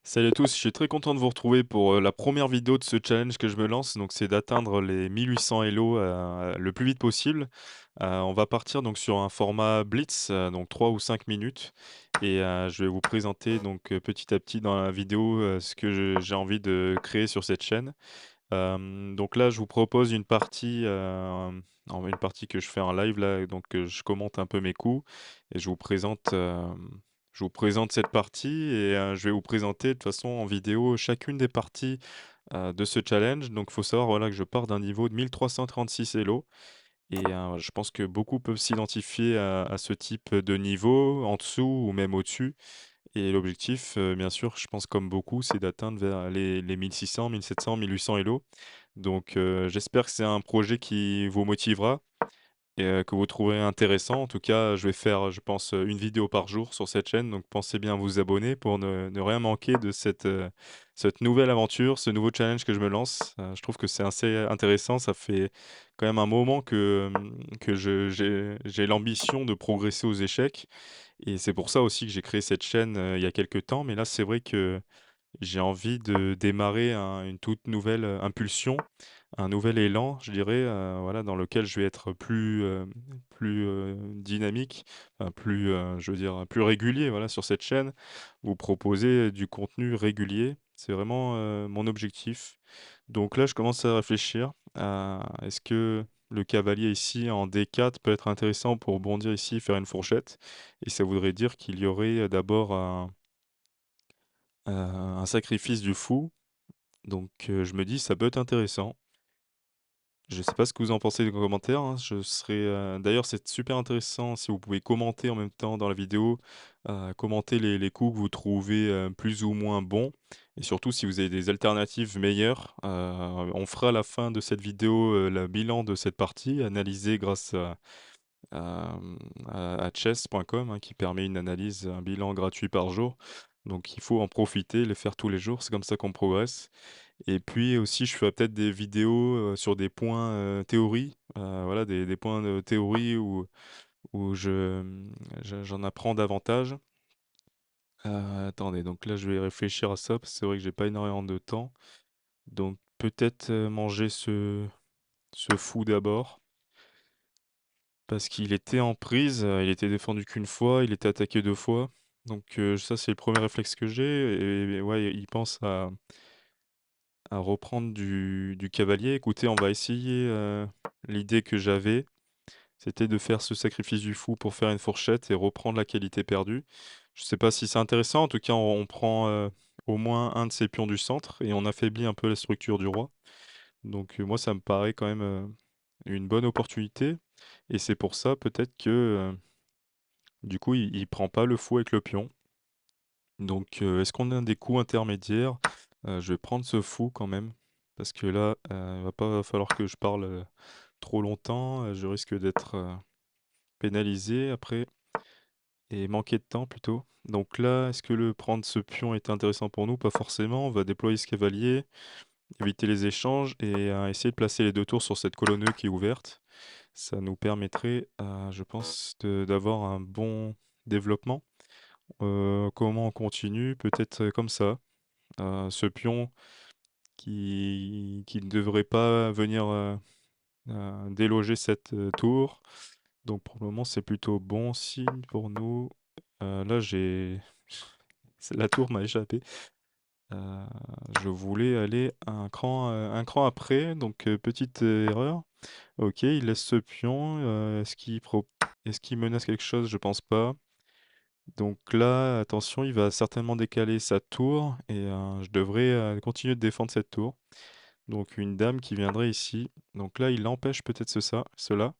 Salut à tous, je suis très content de vous retrouver pour la première vidéo de ce challenge que je me lance. Donc, c'est d'atteindre les 1800 Elo le plus vite possible. On va partir donc sur un format Blitz, donc 3 ou 5 minutes. Et je vais vous présenter donc petit à petit dans la vidéo ce que j'ai envie de créer sur cette chaîne. Donc là, je vous propose une partie, une partie que je fais en live là, donc je commente un peu mes coups et je vous présente cette partie et je vais vous présenter de toute façon en vidéo chacune des parties, de ce challenge. Donc il faut savoir, voilà, que je pars d'un niveau de 1336 Elo et je pense que beaucoup peuvent s'identifier à ce type de niveau, en dessous ou même au-dessus. Et l'objectif, bien sûr, je pense comme beaucoup, c'est d'atteindre vers les 1600-1700-1800 Elo. Donc j'espère que c'est un projet qui vous motivera et que vous trouverez intéressant. En tout cas, je vais faire, je pense, une vidéo par jour sur cette chaîne, donc pensez bien à vous abonner pour ne rien manquer de cette nouvelle aventure, ce nouveau challenge que je me lance. Je trouve que c'est assez intéressant. Ça fait quand même un moment que j'ai l'ambition de progresser aux échecs et c'est pour ça aussi que j'ai créé cette chaîne, il y a quelque temps. Mais là, c'est vrai que j'ai envie de démarrer une toute nouvelle, impulsion, un nouvel élan, je dirais, voilà, dans lequel je vais être plus dynamique, je veux dire, plus régulier, voilà, sur cette chaîne. Vous proposer du contenu régulier, c'est vraiment, mon objectif. Donc là, je commence à réfléchir à est-ce que le cavalier ici en D4 peut être intéressant pour bondir ici, faire une fourchette? Et ça voudrait dire qu'il y aurait, d'abord un sacrifice du fou, donc je me dis: «Ça peut être intéressant». Je sais pas ce que vous en pensez dans les commentaires, hein. Je serais, d'ailleurs, c'est super intéressant si vous pouvez commenter en même temps dans la vidéo, commenter les coups que vous trouvez, plus ou moins bons et surtout si vous avez des alternatives meilleures. On fera à la fin de cette vidéo, le bilan de cette partie analysée grâce à chess.com, hein, qui permet une analyse, un bilan gratuit par jour. Donc il faut en profiter, les faire tous les jours, c'est comme ça qu'on progresse. Et puis aussi, je ferai peut-être des vidéos, sur des points, théorie, voilà, des points de théorie où j'en apprends davantage. Attendez, donc là, je vais réfléchir à ça, parce que c'est vrai que j'ai pas énormément de temps. Donc peut-être, manger ce fou d'abord, parce qu'il était en prise, il était défendu qu'une fois, il était attaqué 2 fois. Donc ça, c'est le premier réflexe que j'ai et ouais, il pense à reprendre du cavalier. Écoutez, on va essayer, l'idée que j'avais, c'était de faire ce sacrifice du fou pour faire une fourchette et reprendre la qualité perdue. Je sais pas si c'est intéressant, en tout cas, on prend, au moins un de ces pions du centre et on affaiblit un peu la structure du roi. Donc moi, ça me paraît quand même, une bonne opportunité et c'est pour ça peut-être que, du coup, il prend pas le fou avec le pion. Donc est-ce qu'on a des coups intermédiaires? Je vais prendre ce fou quand même parce que là, il va pas falloir que je parle, trop longtemps, je risque d'être, pénalisé après et manquer de temps plutôt. Donc là, est-ce que le prendre ce pion est intéressant pour nous? Pas forcément. On va déployer ce cavalier, éviter les échanges et essayer de placer les 2 tours sur cette colonne E qui est ouverte. Ça nous permettrait, je pense d'avoir un bon développement. Comment on continue? Peut-être, comme ça. Ce pion qui ne devrait pas venir, déloger cette, tour. Donc pour le moment, c'est plutôt bon signe pour nous. Là, la tour m'a échappé. Heu, je voulais aller un cran après, donc petite, erreur. OK, il laisse ce pion, est-ce qu'il menace quelque chose? Je pense pas. Donc là, attention, il va certainement décaler sa tour et je devrais, continuer de défendre cette tour. Donc une dame qui viendrait ici. Donc là, il empêche peut-être cela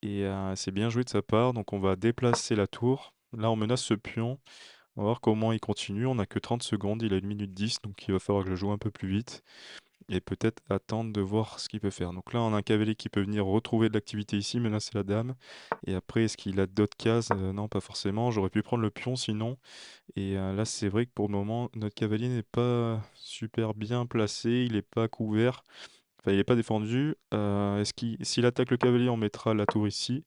et c'est bien joué de sa part. Donc on va déplacer la tour. Là, on menace ce pion. On va voir comment il continue. On a que 30 secondes, il a 1 minute 10, donc il va falloir que je joue un peu plus vite et peut-être attendre de voir ce qu'il peut faire. Donc là, on a un cavalier qui peut venir retrouver de l'activité ici, menacer la dame et après est-ce qu'il a d'autres cases? Non, pas forcément. J'aurais pu prendre le pion sinon et là, c'est vrai que pour le moment, notre cavalier n'est pas super bien placé, il est pas couvert, enfin, il est pas défendu. Est-ce qu'il s'il attaque le cavalier, on mettra la tour ici.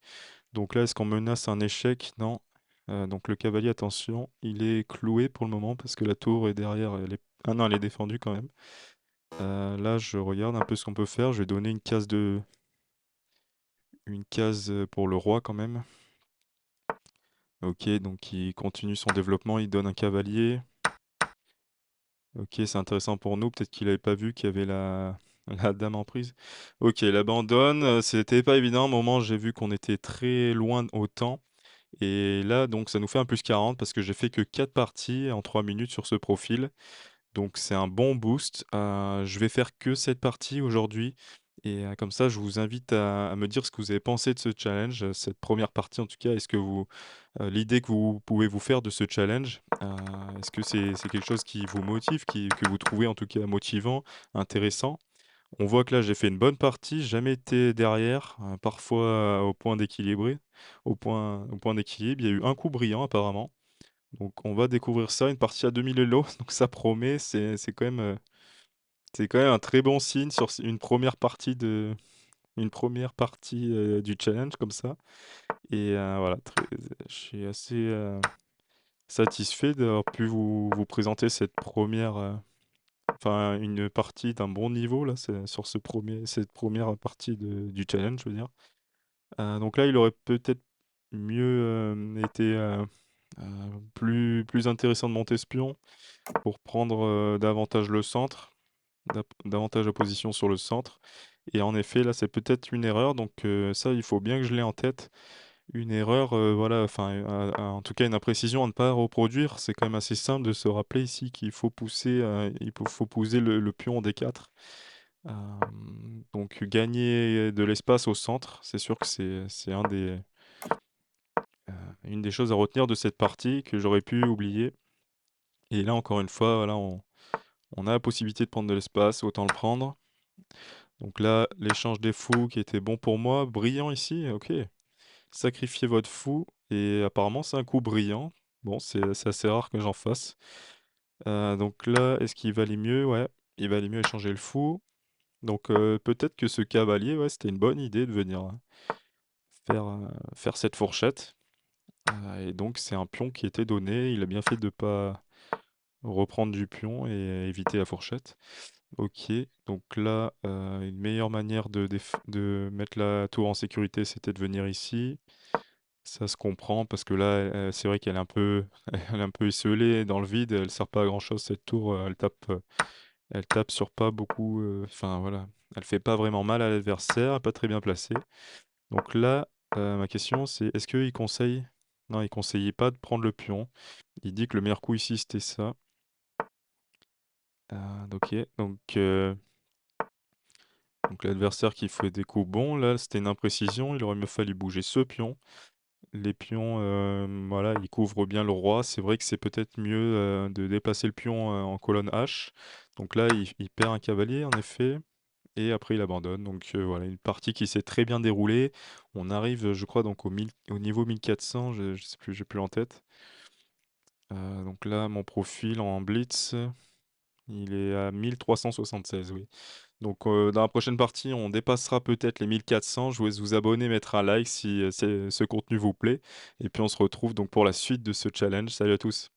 Donc là, est-ce qu'on menace un échec? Non. Donc le cavalier, attention, il est cloué pour le moment parce que la tour est derrière, elle est ah non, elle est défendue quand même. Là, je regarde un peu ce qu'on peut faire. Je vais donner une case, pour le roi quand même. OK, donc il continue son développement, il donne un cavalier. OK, c'est intéressant pour nous. Peut-être qu'il avait pas vu qu'il y avait la la dame en prise. OK, il abandonne, c'était pas évident. À un moment, j'ai vu qu'on était très loin au temps et là, donc ça nous fait un +40 parce que j'ai fait que 4 parties en 3 minutes sur ce profil. Donc c'est un bon boost. Je vais faire que cette partie aujourd'hui et comme ça, je vous invite à me dire ce que vous avez pensé de ce challenge, cette première partie en tout cas. Est-ce que l'idée que vous pouvez vous faire de ce challenge, est-ce que c'est quelque chose qui vous motive, que vous trouvez en tout cas motivant, intéressant? On voit que là, j'ai fait une bonne partie, j'ai jamais été derrière, parfois, au point d'équilibre. Il y a eu un coup brillant apparemment. Donc on va découvrir ça, une partie à 2000 elo, donc ça promet, c'est quand même un très bon signe sur une première partie du challenge comme ça et voilà, je suis assez, satisfait d'avoir pu vous présenter enfin une partie d'un bon niveau là, c'est sur cette première partie du challenge, je veux dire. Donc là, il aurait peut-être mieux, été, plus intéressant de monter ce pion. Pour prendre, davantage le centre, davantage la position sur le centre et en effet, là, c'est peut-être une erreur donc ça, il faut bien que je l'ai en tête. Une erreur, voilà, enfin, en tout cas, une imprécision à ne pas reproduire. C'est quand même assez simple de se rappeler ici qu'il faut pousser, faut pousser le pion en D4. Donc gagner de l'espace au centre, c'est sûr que c'est une des choses à retenir de cette partie que j'aurais pu oublier et là, encore une fois, voilà, on a la possibilité de prendre de l'espace, autant le prendre. Donc là, l'échange des fous qui était bon pour moi, brillant ici, OK. Sacrifier votre fou et apparemment c'est un coup brillant. Bon, c'est assez rare que j'en fasse. Donc là, est-ce qu'il valait mieux? Ouais, il valait mieux échanger le fou. Donc peut-être que ce cavalier, ouais, c'était une bonne idée de venir, faire cette fourchette. Et donc c'est un pion qui était donné. Il a bien fait de pas reprendre du pion et éviter la fourchette. OK, donc là, une meilleure manière de mettre la tour en sécurité, c'était de venir ici. Ça se comprend parce que là, c'est vrai qu'elle est un peu elle est un peu esseulée dans le vide, elle sert pas à grand chose cette tour, elle tape sur pas beaucoup, enfin voilà, elle fait pas vraiment mal à l'adversaire, elle est pas très bien placée. Donc là, ma question c'est est-ce qu'il conseille non, il conseillait pas de prendre le pion. Il dit que le meilleur coup ici, c'était ça. OK, donc l'adversaire qui fait des coups bons, là, c'était une imprécision, il aurait mieux fallu bouger ce pion. Les pions, voilà, ils couvrent bien le roi. C'est vrai que c'est peut-être mieux, de déplacer le pion, en colonne H. Donc là, il perd un cavalier en effet et après il abandonne. Donc voilà, une partie qui s'est très bien déroulée. On arrive, je crois donc au niveau 1400, je sais plus, j'ai plus en tête. Donc là, mon profil en blitz, il est à 1376, oui. Donc, dans la prochaine partie, on dépassera peut-être les 1400. Je vous laisse vous abonner, mettre un like si, ce contenu vous plaît et puis on se retrouve donc pour la suite de ce challenge. Salut à tous.